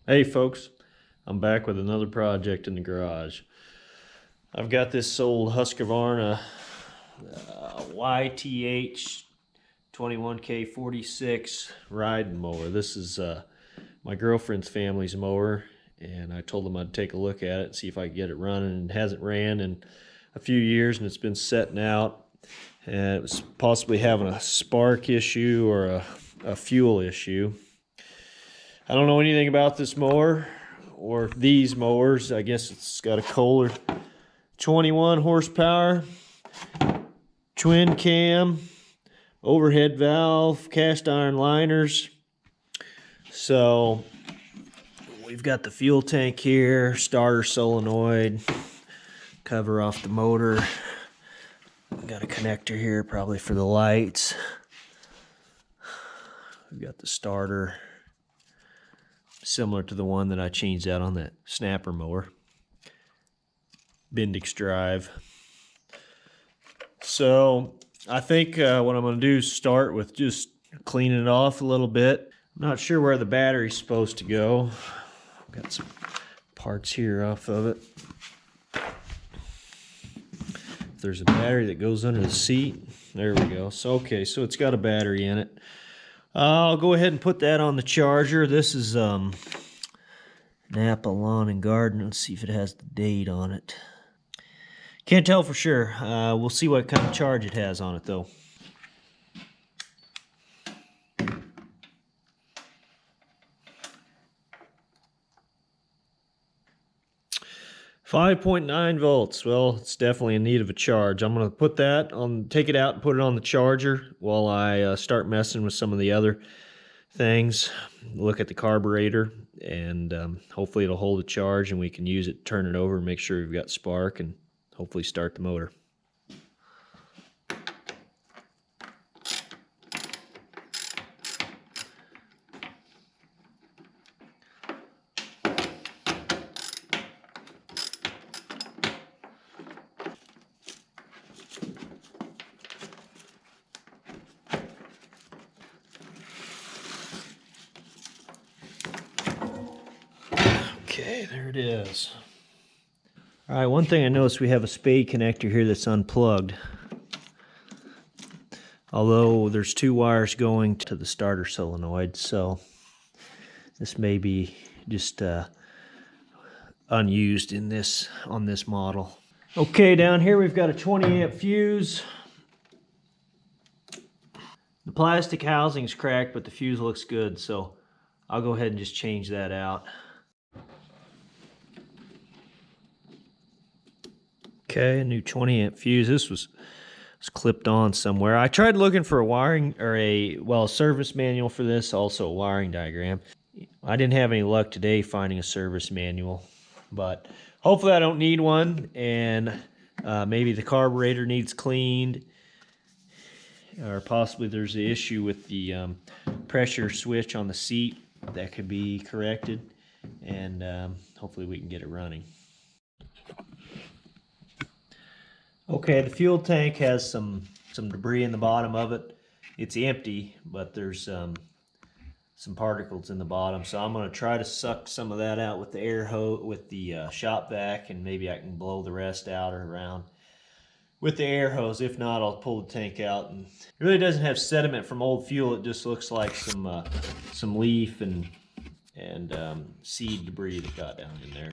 Hey folks, I'm back with another project in the garage. I've got this old Husqvarna YTH21K46 riding mower. This is my girlfriend's family's mower, and I told them I'd take a look at it and see if I could get it running. It hasn't ran in a few years, and it's been setting out, and it was possibly having a spark issue or a fuel issue. I don't know anything about this mower or these mowers. I guess it's got a Kohler 21 horsepower, twin cam, overhead valve, cast iron liners. So we've got the fuel tank here, starter solenoid, cover off the motor. We've got a connector here probably for the lights. We've got the starter, similar to the one that I changed out on that snapper mower. Bendix drive. So I think what I'm going to do is start with just cleaning it off a little bit. I'm not sure where the battery's supposed to go. I've got some parts here off of it. If there's a battery that goes under the seat, there we go. So okay, so it's got a battery in it. I'll go ahead and put that on the charger. This is Napa Lawn and Garden. Let's see if it has the date on it. Can't tell for sure. We'll see what kind of charge it has on it though. 5.9 volts. Well, it's definitely in need of a charge. I'm going to put that on, take it out and put it on the charger while I start messing with some of the other things. Look at the carburetor, and hopefully it'll hold a charge and we can use it, turn it over, and make sure we've got spark, and hopefully start the motor. Okay, there it is. All right, one thing I noticed, we have a spade connector here that's unplugged. Although there's two wires going to the starter solenoid, so this may be just unused in this, on this model. Okay, down here we've got a 20 amp fuse. The plastic housing's cracked, but the fuse looks good, so I'll go ahead and just change that out. Okay, a new 20 amp fuse. This was clipped on somewhere. I tried looking for a wiring or a service manual for this, also a wiring diagram. I didn't have any luck today finding a service manual, but hopefully I don't need one, and maybe the carburetor needs cleaned, or possibly there's an issue with the pressure switch on the seat that could be corrected, and hopefully we can get it running. Okay, the fuel tank has some debris in the bottom of it. It's empty, but there's some particles in the bottom, so I'm going to try to suck some of that out with the air hose, with the shop vac, and maybe I can blow the rest out or around with the air hose. If not, I'll pull the tank out. And it really doesn't have sediment from old fuel. It just looks like some leaf and seed debris that got down in there.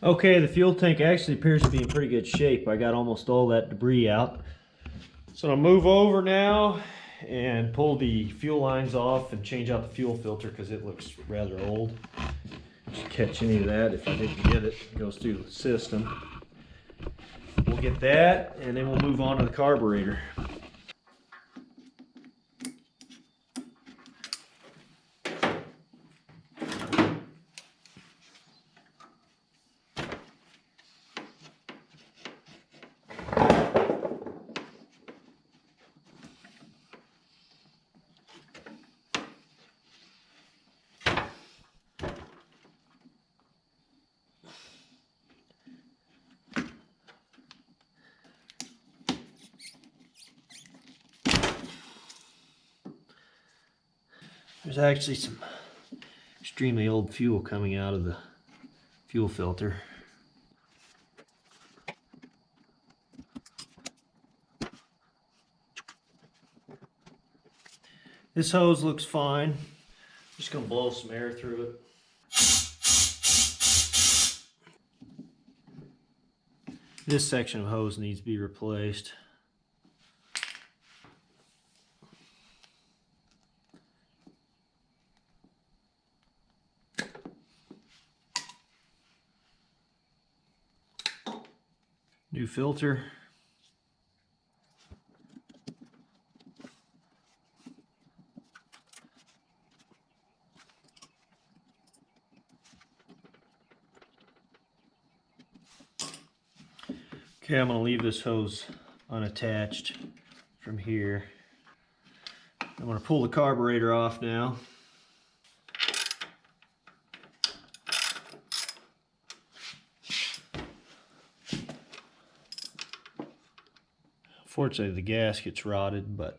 Okay, the fuel tank actually appears to be in pretty good shape. I got almost all that debris out. So I'll move over now and pull the fuel lines off and change out the fuel filter because it looks rather old. Just catch any of that if I didn't get it. It goes through the system. We'll get that, and then we'll move on to the carburetor. There's actually some extremely old fuel coming out of the fuel filter. This hose looks fine. Just gonna blow some air through it. This section of hose needs to be replaced. New filter. Okay, I'm going to leave this hose unattached from here. I'm going to pull the carburetor off now. Fortunately, the gasket's rotted, but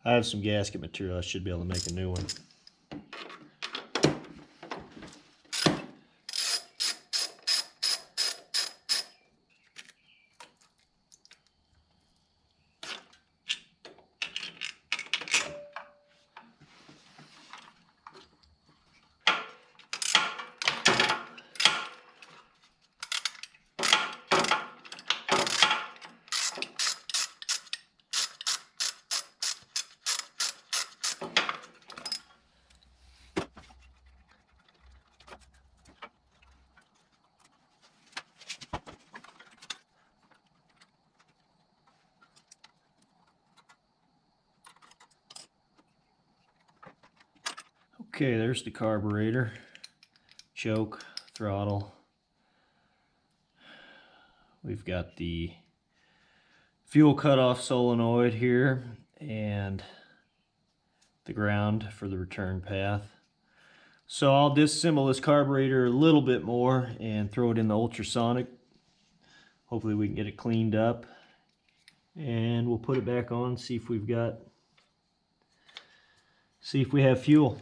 I have some gasket material. I should be able to make a new one. Okay, there's the carburetor, choke, throttle. We've got the fuel cutoff solenoid here and the ground for the return path. So I'll disassemble this carburetor a little bit more and throw it in the ultrasonic. Hopefully we can get it cleaned up, and we'll put it back on, see if we have fuel.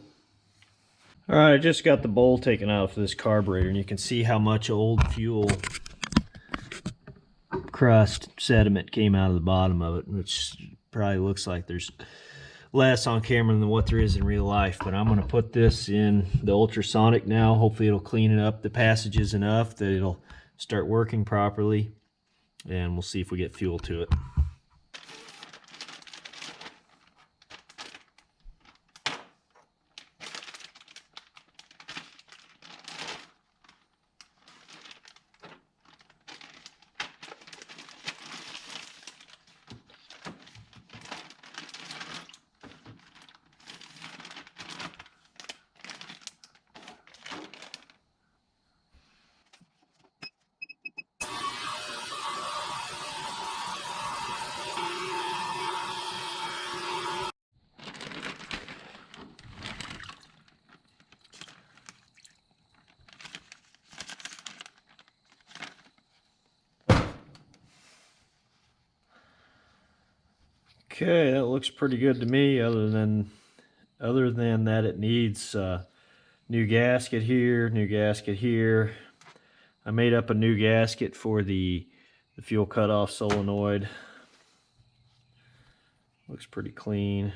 All right, I just got the bowl taken out for this carburetor, and you can see how much old fuel crust sediment came out of the bottom of it, which probably looks like there's less on camera than what there is in real life. But I'm going to put this in the ultrasonic now. Hopefully it'll clean it up the passages enough that it'll start working properly, and we'll see if we get fuel to it. Okay, that looks pretty good to me, other than that it needs new gasket here, new gasket here. I made up a new gasket for the fuel cutoff solenoid. Looks pretty clean.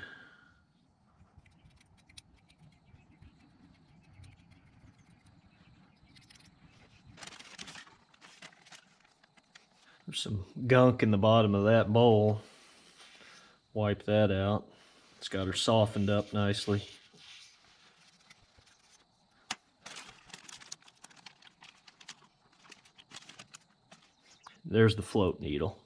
There's some gunk in the bottom of that bowl. Wipe that out. It's got her softened up nicely. There's the float needle.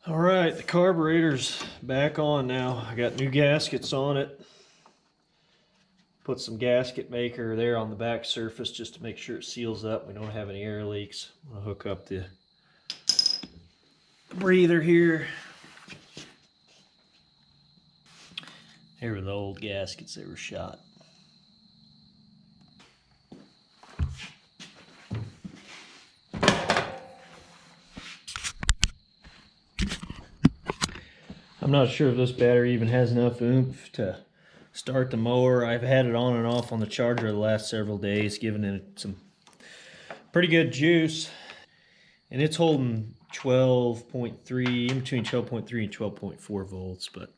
All right, the carburetor's back on now. I got new gaskets on it. Put some gasket maker there on the back surface just to make sure it seals up. We don't have any air leaks. I'll hook up the breather here. Here were the old gaskets that were shot. I'm not sure if this battery even has enough oomph to start the mower. I've had it on and off on the charger the last several days, giving it some pretty good juice. And it's holding 12.3, in between 12.3 and 12.4 volts. But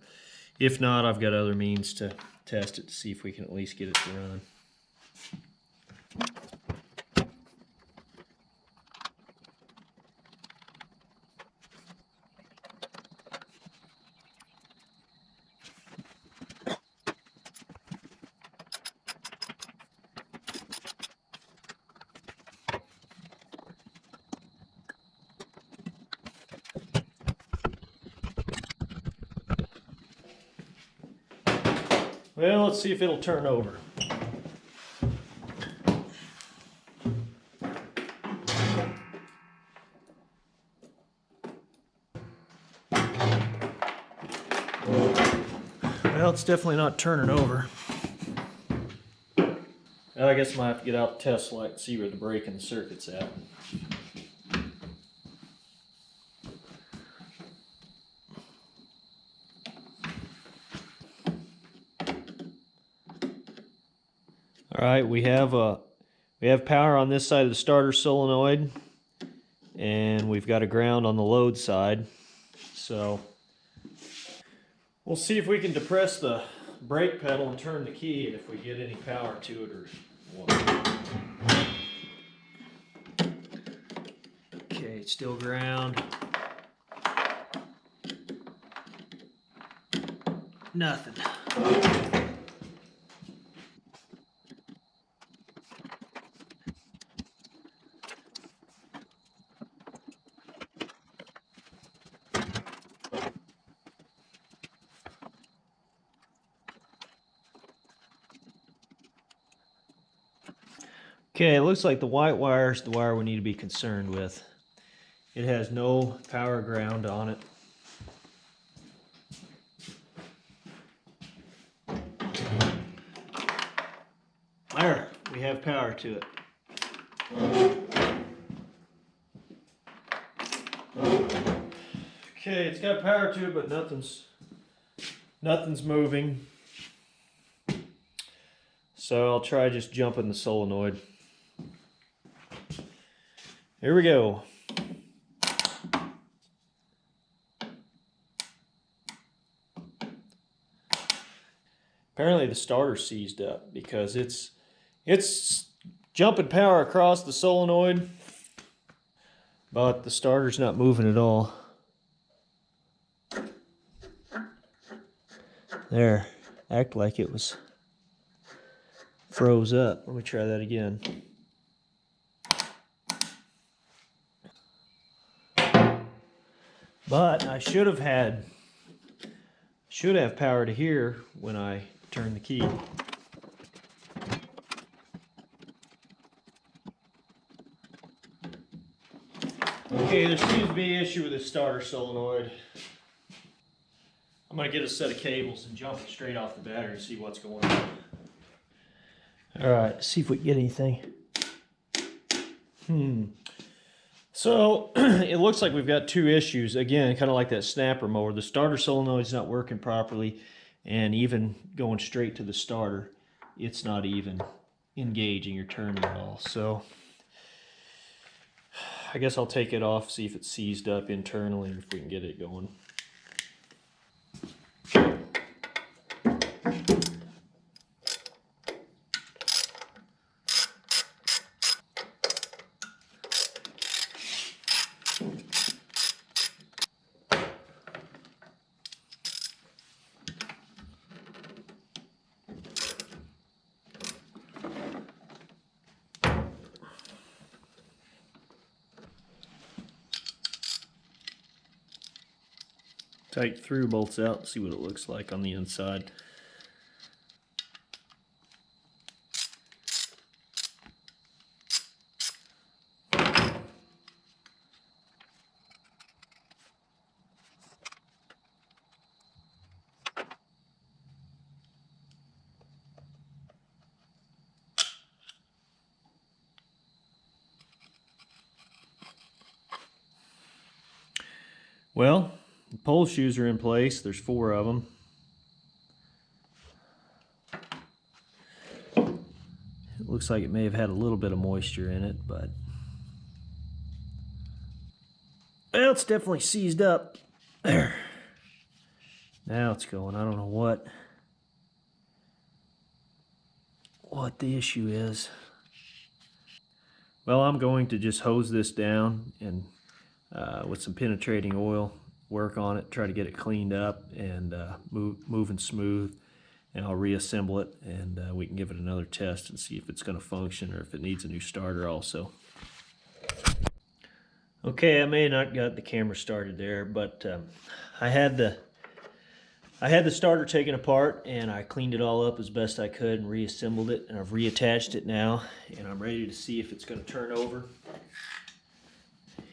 if not, I've got other means to test it to see if we can at least get it to run. Well, let's see if it'll turn over. Well, it's definitely not turning over. Well, I guess I might have to get out the test light and see where the break in the circuit's at. All right, we have power on this side of the starter solenoid, and we've got a ground on the load side. So we'll see if we can depress the brake pedal and turn the key, and if we get any power to it or what. Okay, it's still ground. Nothing. Okay, it looks like the white wire is the wire we need to be concerned with. It has no power ground on it. There, we have power to it. Okay, it's got power to it, but nothing's moving. So I'll try just jumping the solenoid. Here we go. Apparently the starter's seized up because it's jumping power across the solenoid, but the starter's not moving at all. There, act like it was froze up. Let me try that again. But I should have power to here when I turn the key. Okay, there seems to be an issue with the starter solenoid. I'm going to get a set of cables and jump it straight off the battery and see what's going on. Alright, see if we can get anything. So, it looks like we've got two issues. Again, kind of like that snapper mower. The starter solenoid's not working properly, and even going straight to the starter, it's not even engaging or turning at all. So, I guess I'll take it off, see if it's seized up internally, if we can get it going. Take through bolts out, see what it looks like on the inside. Well, the pole shoes are in place. There's 4 of them. It looks like it may have had a little bit of moisture in it, but well, it's definitely seized up. There. Now it's going. I don't know what the issue is. Well, I'm going to just hose this down and with some penetrating oil, work on it, try to get it cleaned up and moving smooth, and I'll reassemble it, and we can give it another test and see if it's going to function or if it needs a new starter also. Okay, I may have not got the camera started there, but I had the starter taken apart and I cleaned it all up as best I could and reassembled it, and I've reattached it now, and I'm ready to see if it's going to turn over.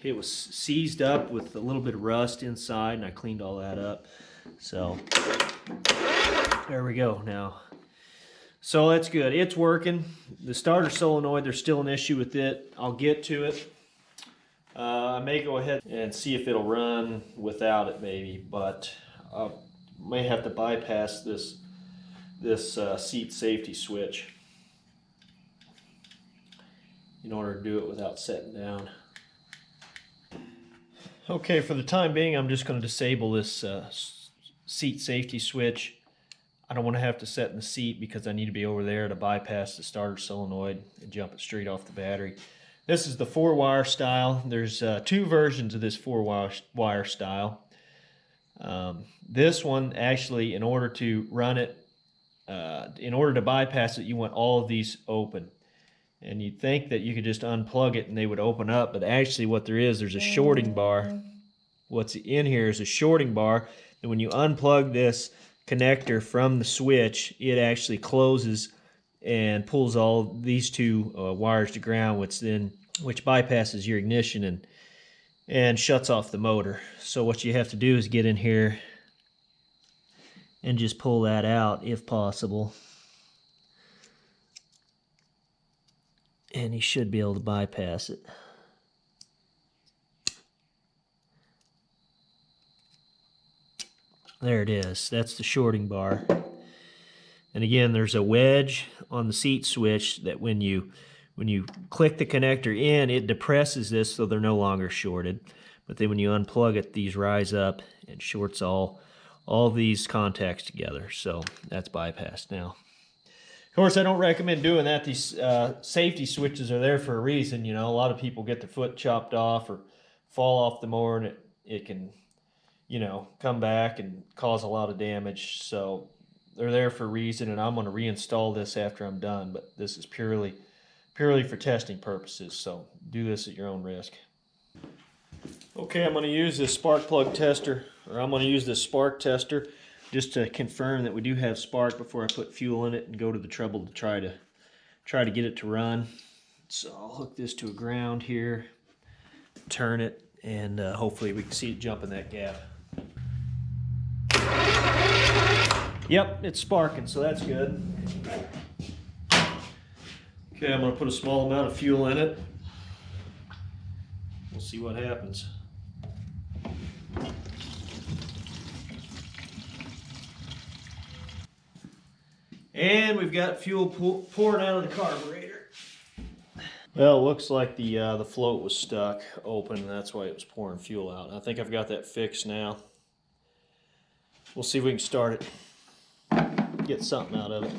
It was seized up with a little bit of rust inside, and I cleaned all that up. So there we go now. So that's good. It's working. The starter solenoid, there's still an issue with it. I'll get to it. I may go ahead and see if it'll run without it maybe, but I may have to bypass this seat safety switch in order to do it without setting down. Okay, for the time being, I'm just going to disable this seat safety switch. I don't want to have to set in the seat because I need to be over there to bypass the starter solenoid and jump it straight off the battery. This is the 4-wire style. There's 2 versions of this 4-wire style. This one, actually, in order to run it, in order to bypass it, you want all of these open. And you'd think that you could just unplug it and they would open up, but actually what there is, there's a shorting bar. What's in here is a shorting bar, and when you unplug this connector from the switch, it actually closes and pulls all these 2 wires to ground, which bypasses your ignition and shuts off the motor. So what you have to do is get in here and just pull that out if possible. And you should be able to bypass it. There it is. That's the shorting bar. And again, there's a wedge on the seat switch that when you click the connector in, it depresses this so they're no longer shorted. But then when you unplug it, these rise up and shorts all these contacts together. So that's bypassed now. Of course, I don't recommend doing that. These safety switches are there for a reason. You know, a lot of people get their foot chopped off or fall off the mower, and it can, you know, come back and cause a lot of damage. So they're there for a reason, and I'm going to reinstall this after I'm done. But this is purely for testing purposes. So do this at your own risk. Okay, I'm going to use this spark plug tester, or I'm going to use this spark tester, just to confirm that we do have spark before I put fuel in it and go to the trouble to try to get it to run. So I'll hook this to a ground here, turn it, and hopefully we can see it jump in that gap. Yep, it's sparking, so that's good. Okay, I'm going to put a small amount of fuel in it. We'll see what happens. And we've got fuel pouring out of the carburetor. Well, it looks like the float was stuck open, and that's why it was pouring fuel out. I think I've got that fixed now. We'll see if we can start it, get something out of it.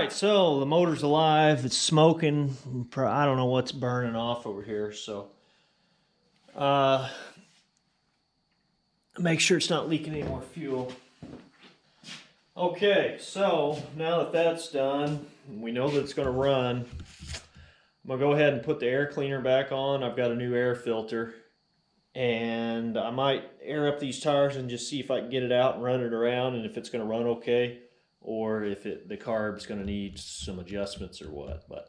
right, so the motor's alive. It's smoking. I don't know what's burning off over here, so make sure it's not leaking any more fuel. Okay, so now that that's done, we know that it's going to run. I'm going to go ahead and put the air cleaner back on. I've got a new air filter, and I might air up these tires and just see if I can get it out and run it around, and if it's going to run okay, or if the carb's going to need some adjustments or what. But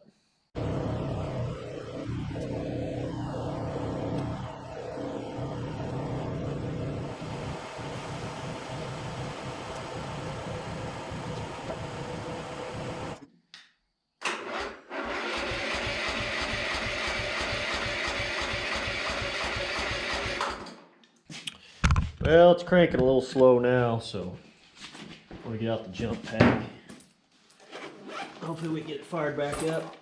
well, it's cranking a little slow now, so I'm going to get out the jump pack. Hopefully we can get it fired back up.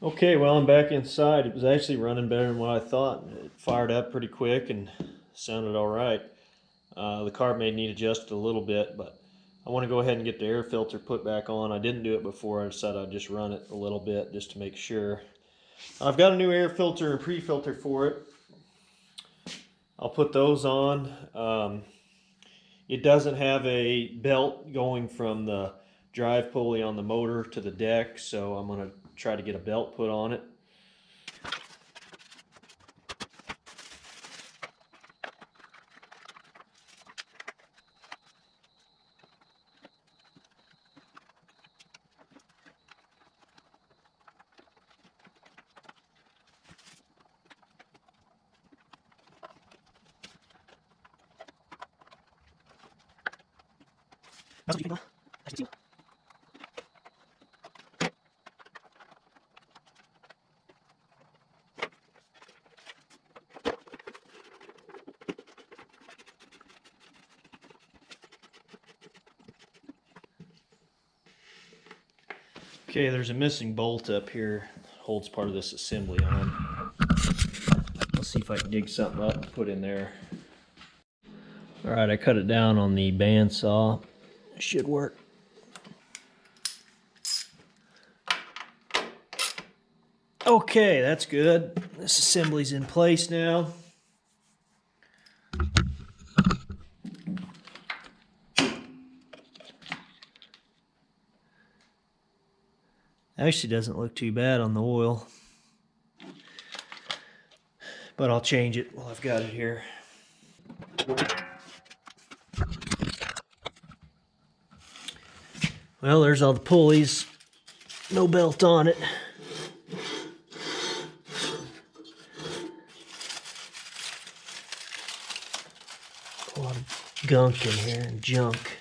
Okay, well, I'm back inside. It was actually running better than what I thought. It fired up pretty quick and sounded all right. The carb may need adjusted a little bit, but I want to go ahead and get the air filter put back on. I didn't do it before. I decided I'd just run it a little bit just to make sure. I've got a new air filter and pre-filter for it. I'll put those on. It doesn't have a belt going from the drive pulley on the motor to the deck, so I'm going to try to get a belt put on it. Okay, there's a missing bolt up here. Holds part of this assembly on. Let's see if I can dig something up and put in there. Alright, I cut it down on the bandsaw. It should work. Okay, that's good. This assembly's in place now. Actually doesn't look too bad on the oil, but I'll change it while I've got it here. Well, there's all the pulleys. No belt on it. A lot of gunk in here and junk.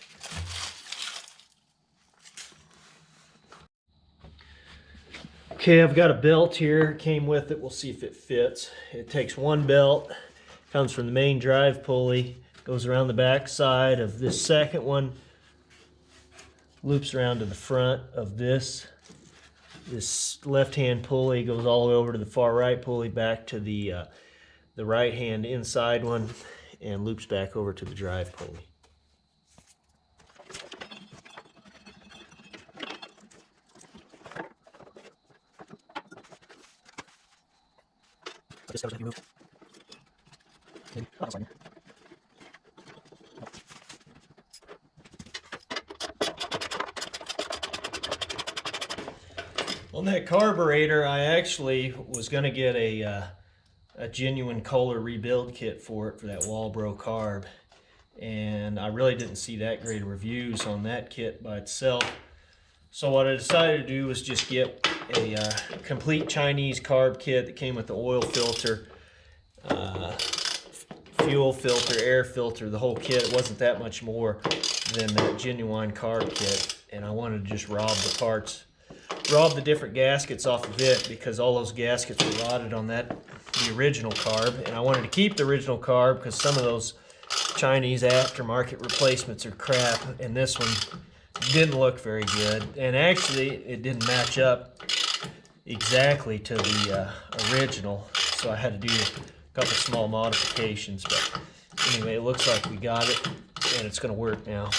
Okay, I've got a belt here. Came with it. We'll see if it fits. It takes one belt. Comes from the main drive pulley. Goes around the back side of this second one. Loops around to the front of this. This left-hand pulley goes all the way over to the far right pulley, back to the right-hand inside one, and loops back over to the drive pulley. On that carburetor, I actually was going to get a genuine Kohler rebuild kit for that Walbro carb, and I really didn't see that great of reviews on that kit by itself. So what I decided to do was just get a complete Chinese carb kit that came with the oil filter, fuel filter, air filter, the whole kit. It wasn't that much more than that genuine carb kit, and I wanted to just rob the parts, rob the different gaskets off of it, because all those gaskets were rotted on the original carb, and I wanted to keep the original carb because some of those Chinese aftermarket replacements are crap, and this one didn't look very good, and actually it didn't match up exactly to the original, so I had to do a couple small modifications. But anyway, it looks like we got it, and it's going to work now.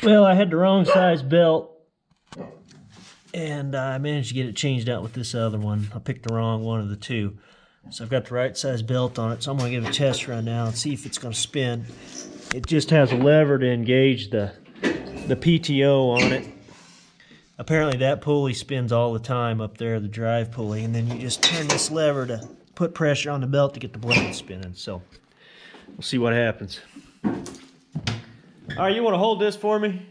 Well, I had the wrong size belt, and I managed to get it changed out with this other one. I picked the wrong one of the two. So I've got the right size belt on it, so I'm going to give it a test run now and see if it's going to spin. It just has a lever to engage the PTO on it. Apparently that pulley spins all the time up there, the drive pulley, and then you just turn this lever to put pressure on the belt to get the blade spinning. So we'll see what happens. All right, you want to hold this for me?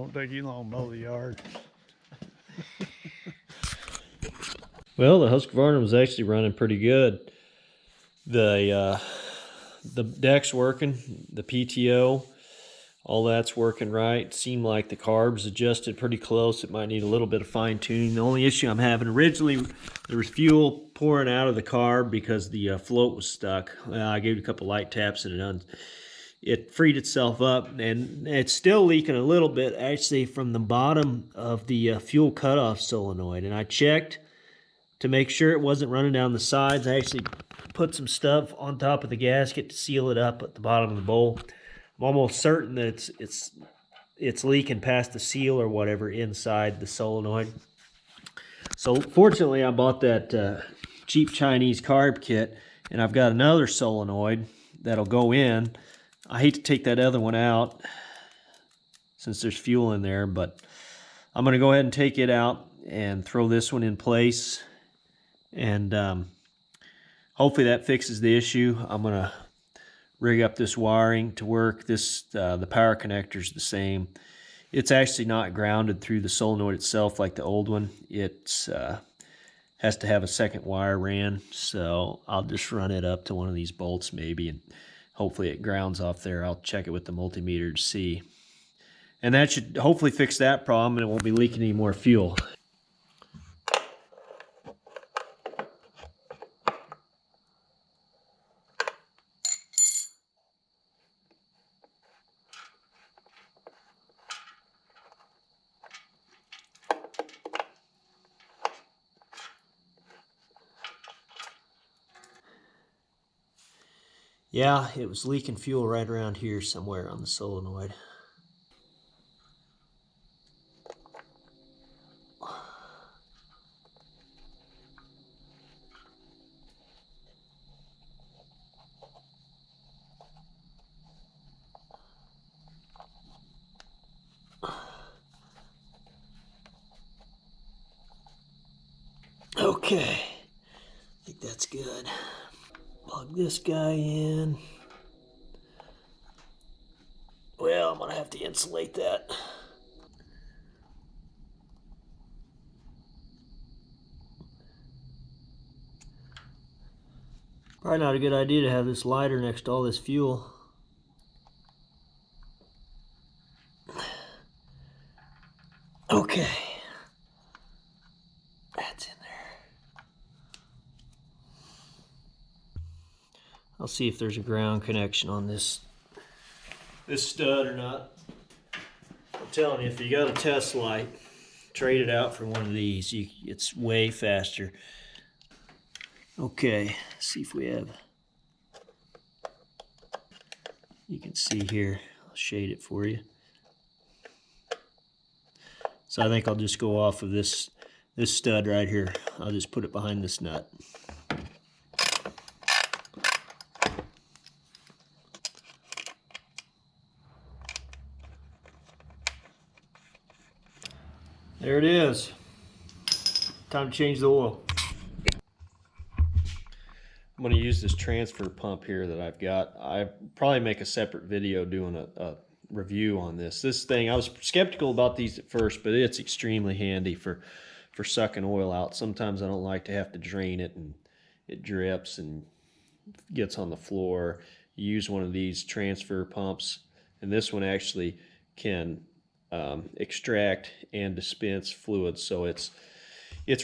Won't take you long to mow the yard. Well, the Husqvarna was actually running pretty good. The deck's working, the PTO, all that's working right. Seemed like the carbs adjusted pretty close. It might need a little bit of fine tuning. The only issue I'm having, originally there was fuel pouring out of the carb because the float was stuck. I gave it a couple light taps and it freed itself up, and it's still leaking a little bit actually from the bottom of the fuel cutoff solenoid. And I checked to make sure it wasn't running down the sides. I actually put some stuff on top of the gasket to seal it up at the bottom of the bowl. I'm almost certain that it's leaking past the seal or whatever inside the solenoid. So fortunately, I bought that cheap Chinese carb kit, and I've got another solenoid that'll go in. I hate to take that other one out since there's fuel in there, but I'm going to go ahead and take it out and throw this one in place, and hopefully that fixes the issue. I'm going to rig up this wiring to work. The power connector's the same. It's actually not grounded through the solenoid itself like the old one. It has to have a second wire ran, so I'll just run it up to one of these bolts maybe, and hopefully it grounds off there. I'll check it with the multimeter to see. And that should hopefully fix that problem, and it won't be leaking any more fuel. Yeah, it was leaking fuel right around here somewhere on the solenoid. Okay, I think that's good. Plug this guy in. Well, I'm gonna have to insulate that. Probably not a good idea to have this lighter next to all this fuel. Okay. That's in there. I'll see if there's a ground connection on this stud or not. I'm telling you, if you got a test light, trade it out for one of these. It's way faster. Okay, see if we have. You can see here. I'll shade it for you. So I think I'll just go off of this stud right here. I'll just put it behind this nut. There it is. Time to change the oil. I'm going to use this transfer pump here that I've got. I probably make a separate video doing a review on this. This thing, I was skeptical about these at first, but it's extremely handy for sucking oil out. Sometimes I don't like to have to drain it, and it drips and gets on the floor. You use one of these transfer pumps, and this one actually can extract and dispense fluids, so it's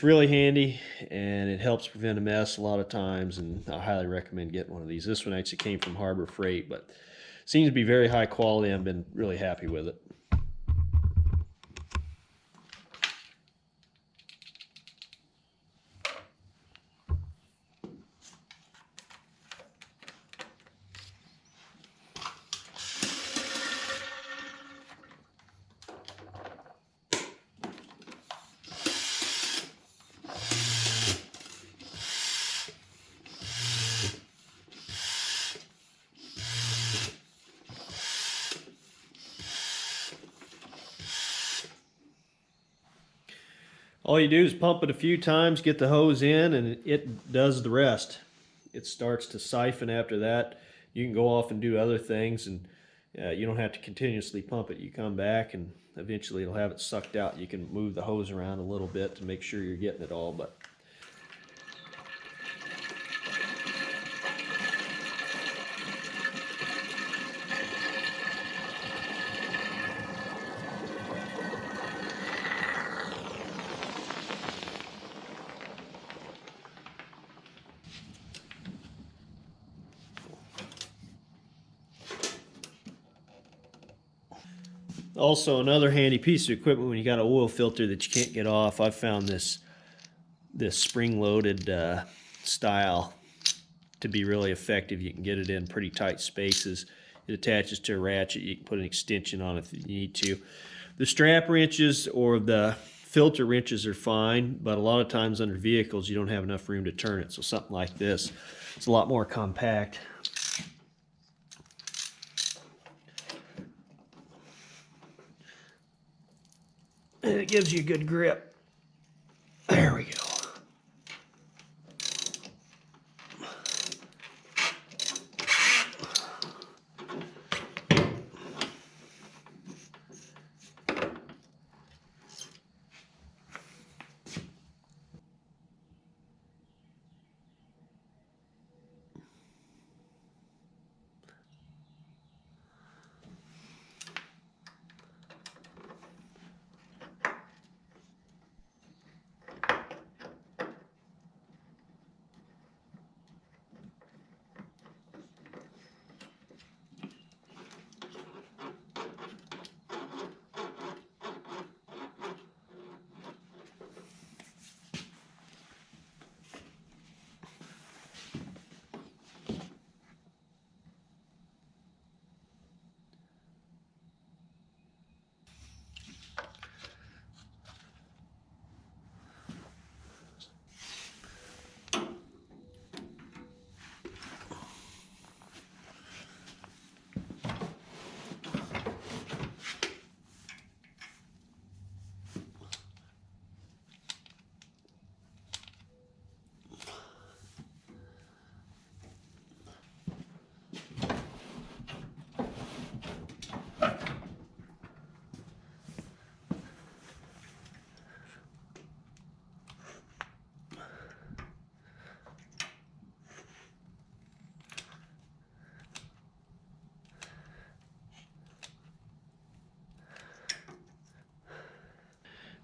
really handy, and it helps prevent a mess a lot of times, and I highly recommend getting one of these. This one actually came from Harbor Freight, but seems to be very high quality. I've been really happy with it. All you do is pump it a few times, get the hose in, and it does the rest. It starts to siphon after that. You can go off and do other things, and you don't have to continuously pump it. You come back and eventually it'll have it sucked out. You can move the hose around a little bit to make sure you're getting it all, but also, another handy piece of equipment when you got an oil filter that you can't get off, I've found this spring-loaded style to be really effective. You can get it in pretty tight spaces. It attaches to a ratchet. You can put an extension on it if you need to. The strap wrenches or the filter wrenches are fine, but a lot of times under vehicles you don't have enough room to turn it. So something like this, it's a lot more compact. And it gives you a good grip. There we go.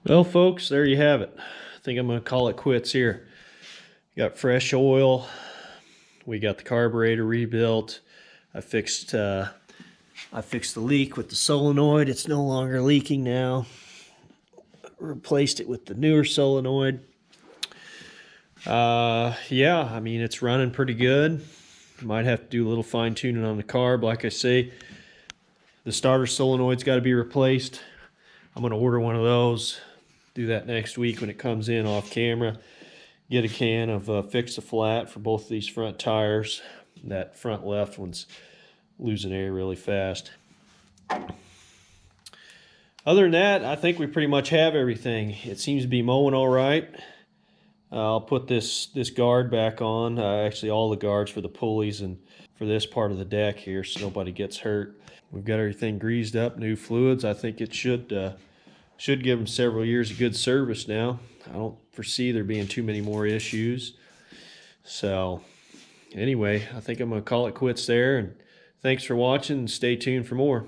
Well, folks, there you have it. I think I'm going to call it quits here. Got fresh oil. We got the carburetor rebuilt. I fixed the leak with the solenoid. It's no longer leaking now. Replaced it with the newer solenoid. Yeah, I mean, it's running pretty good. Might have to do a little fine tuning on the carb. Like I say, the starter solenoid's got to be replaced. I'm going to order one of those. Do that next week when it comes in off camera. Get a can of Fix-A-Flat for both of these front tires. That front left one's losing air really fast. Other than that, I think we pretty much have everything. It seems to be mowing all right. I'll put this guard back on. Actually, all the guards for the pulleys and for this part of the deck here, so nobody gets hurt. We've got everything greased up, new fluids. I think it should give them several years of good service now. I don't foresee there being too many more issues. So anyway, I think I'm going to call it quits there. And thanks for watching, and stay tuned for more.